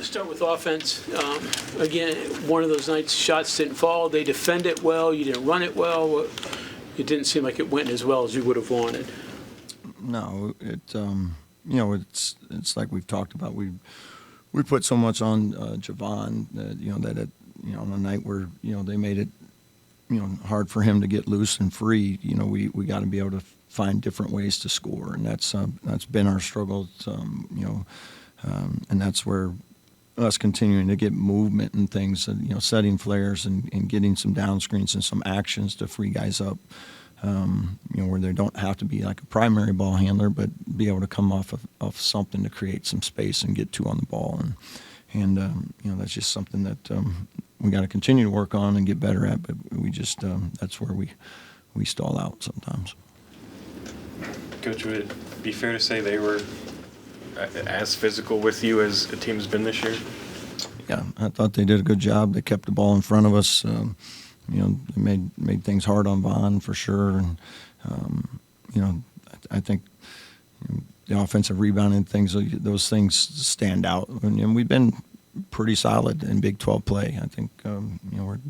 Start with offense. Again, one of those nights, shots didn't fall. They defend it well. You didn't run it well. It didn't seem like it went as well as you would have wanted. No, it's like we've talked about. We put so much on Javon that on a night where they made it hard for him to get loose and free. We got to be able to find different ways to score, and that's been our struggle. And that's where us continuing to get movement and things, setting flares and getting some down screens and some actions to free guys up, where they don't have to be like a primary ball handler, but be able to come off of something to create some space and get two on the ball. And that's just something that we got to continue to work on and get better at, but we just that's where we stall out sometimes. Coach, would it be fair to say they were as physical with you as the team's been this year? Yeah, I thought they did a good job. They kept the ball in front of us. They made things hard on Vaughn for sure. And I think the offensive rebounding things, those things stand out. And we've been pretty solid in Big 12 play. I think we're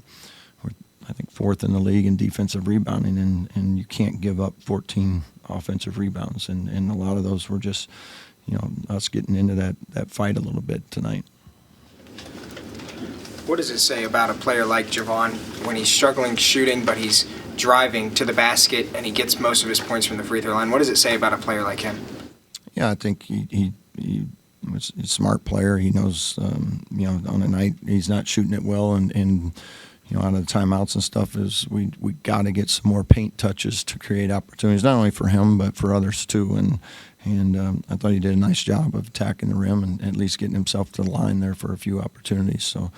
I think fourth in the league in defensive rebounding, and you can't give up 14 offensive rebounds. And a lot of those were just us getting into that fight a little bit tonight. What does it say about a player like Javon when he's struggling shooting, but he's driving to the basket and he gets most of his points from the free throw line? What does it say about a player like him? Yeah, I think he's a smart player. He knows, on a night he's not shooting it well, and out of the timeouts and stuff, is we got to get some more paint touches to create opportunities, not only for him but for others too. And I thought he did a nice job of attacking the rim and at least getting himself to the line there for a few opportunities. So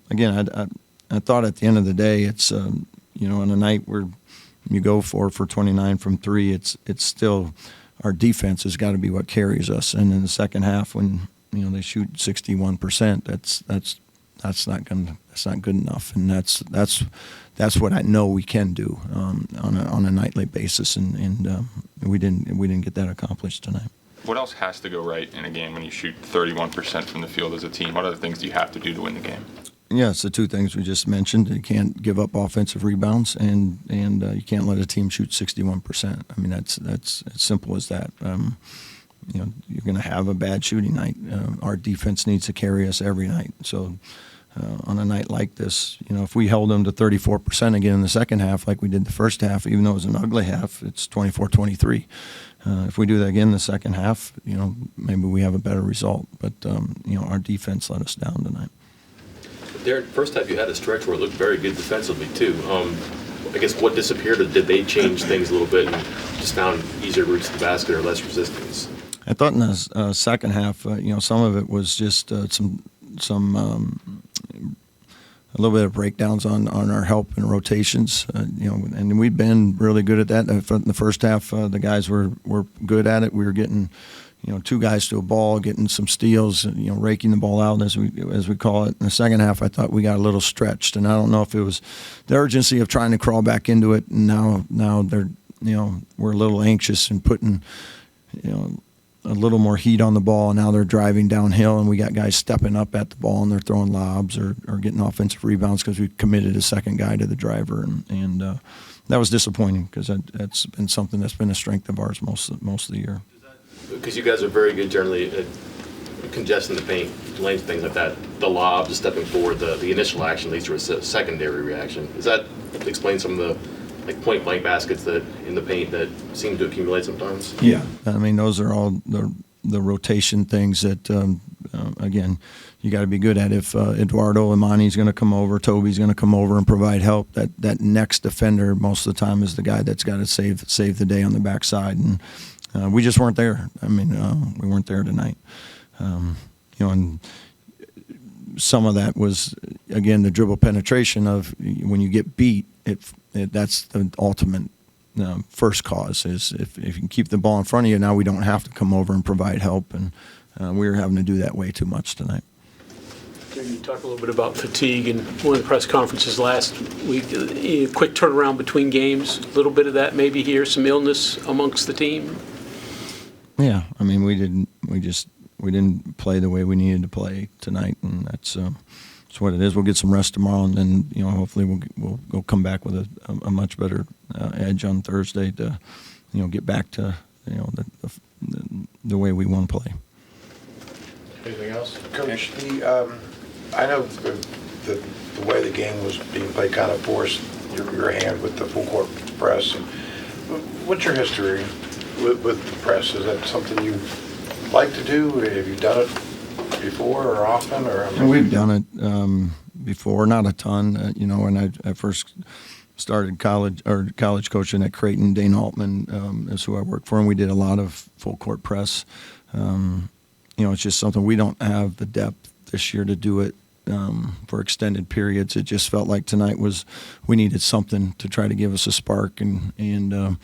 again, I thought at the end of the day, it's on a night where you go 4 for 29 from three, it's still our defense has got to be what carries us. And in the second half, when they shoot 61%, that's not good enough, and that's what I know we can do on a nightly basis, and we didn't get that accomplished tonight. What else has to go right in a game when you shoot 31% from the field as a team? What other things do you have to do to win the game? Yeah, it's the two things we just mentioned. You can't give up offensive rebounds, and you can't let a team shoot 61%. I mean, that's as simple as that. You're going to have a bad shooting night. Our defense needs to carry us every night. So on a night like this, if we held them to 34% again in the second half like we did the first half, even though it was an ugly half, it's 24-23. If we do that again in the second half, maybe we have a better result. But, our defense let us down tonight. Darian, first half you had a stretch where it looked very good defensively too. I guess what disappeared, did they change things a little bit and just found easier routes to the basket or less resistance? I thought in the second half, some of it was just a little bit of breakdowns on our help and rotations, and we've been really good at that. In the first half, the guys were good at it. We were getting, two guys to a ball, getting some steals, raking the ball out as we call it. In the second half, I thought we got a little stretched, and I don't know if it was the urgency of trying to crawl back into it, and now they're, we're a little anxious and putting, a little more heat on the ball, and now they're driving downhill, and we got guys stepping up at the ball, and they're throwing lobs or getting offensive rebounds because we committed a second guy to the driver, and that was disappointing because that's been something that's been a strength of ours most of the year. Because you guys are very good generally at congesting the paint, lanes, things like that. The lob, the stepping forward, the initial action leads to a secondary reaction. Does that explain some of the point blank baskets that in the paint that seem to accumulate sometimes? Yeah, I mean those are all the rotation things that again you got to be good at. If Eduardo Imani's going to come over, Toby's going to come over and provide help, that next defender most of the time is the guy that's got to save the day on the backside, and we just weren't there. I mean we weren't there tonight. And some of that was again the dribble penetration of when you get beat. That's the ultimate first cause is if you can keep the ball in front of you, now we don't have to come over and provide help, and we were having to do that way too much tonight. You talk a little bit about fatigue in one of the press conferences last week, a quick turnaround between games, a little bit of that maybe here, some illness amongst the team. Yeah, I mean we just play the way we needed to play tonight, and that's what it is. We'll get some rest tomorrow, and then hopefully we'll come back with a much better edge on Thursday to get back to the way we want to play. Anything else? Coach, I know the way the game was being played kind of forced your hand with the full court press. What's your history with the press? Is that something you like to do? Have you done it before or often? We've done it before, not a ton. When I first started college coaching at Creighton, Dane Altman is who I worked for, and we did a lot of full court press. It's just something we don't have the depth this year to do it for extended periods. It just felt like tonight we needed something to try to give us a spark, and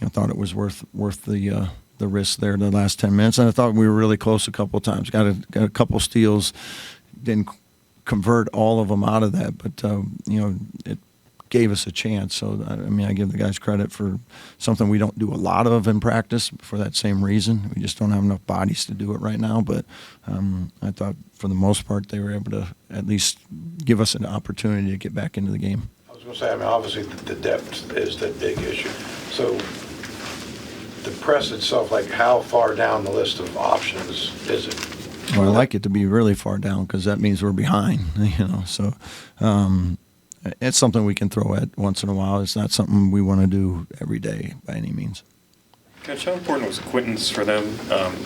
thought it was worth the risk there the last 10 minutes. And I thought we were really close a couple of times. Got a couple steals, didn't convert all of them out of that, but it gave us a chance. So I give the guys credit for something we don't do a lot of in practice for that same reason. We just don't have enough bodies to do it right now. But I thought for the most part they were able to at least give us an opportunity to get back into the game. I was going to say, obviously the depth is the big issue. So the press itself, like how far down the list of options is it? Well, I like it to be really far down because that means we're behind. So it's something we can throw at once in a while. It's not something we want to do every day by any means. Coach, how important was Quinton's for them,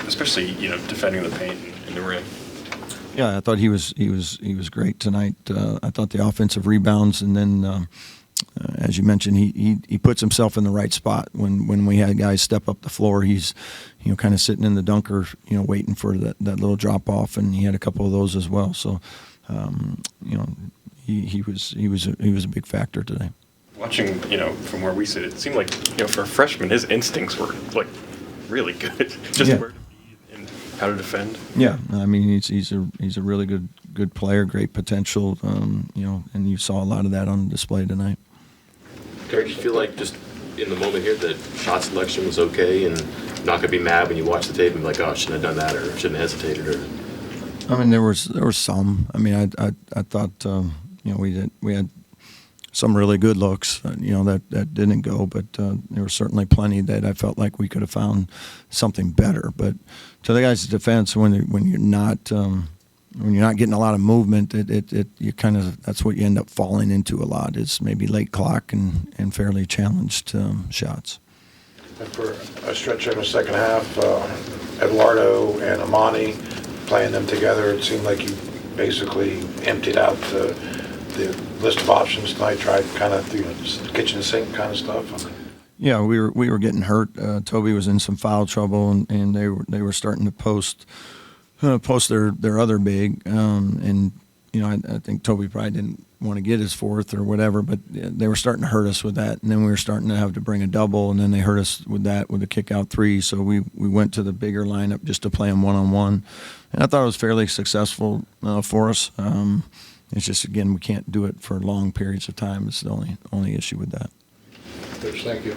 especially defending the paint in the rim? Yeah, I thought he was great tonight. I thought the offensive rebounds, and then as you mentioned, he puts himself in the right spot when we had guys step up the floor. He's kind of sitting in the dunker, waiting for that little drop off, and he had a couple of those as well. So he was a big factor today. Watching, from where we sit, it seemed like, for a freshman, his instincts were like really good. Just where to be and how to defend. Yeah, he's a really good player, great potential. And you saw a lot of that on display tonight. Derek, you feel like just in the moment here that shot selection was okay and not gonna be mad when you watch the tape and be like, oh, I shouldn't have done that or shouldn't have hesitated or? There was some. I thought we had some really good looks, that didn't go, but there were certainly plenty that I felt like we could have found something better. But to the guys' defense, when you're not getting a lot of movement, you kind of, that's what you end up falling into a lot, is maybe late clock and fairly challenged shots. And for a stretch in the second half, Eduardo and Amani, playing them together, it seemed like you basically emptied out the list of options tonight, tried kind of just kitchen sink kind of stuff. Yeah, we were getting hurt. Toby was in some foul trouble, and they were starting to post their other big, and I think Toby probably didn't want to get his fourth or whatever, but they were starting to hurt us with that, and then we were starting to have to bring a double, and then they hurt us with that with a kick out three. So we went to the bigger lineup just to play them 1-on-1, and I thought it was fairly successful for us. It's just, again, we can't do it for long periods of time. It's the only issue with that. Coach, thank you.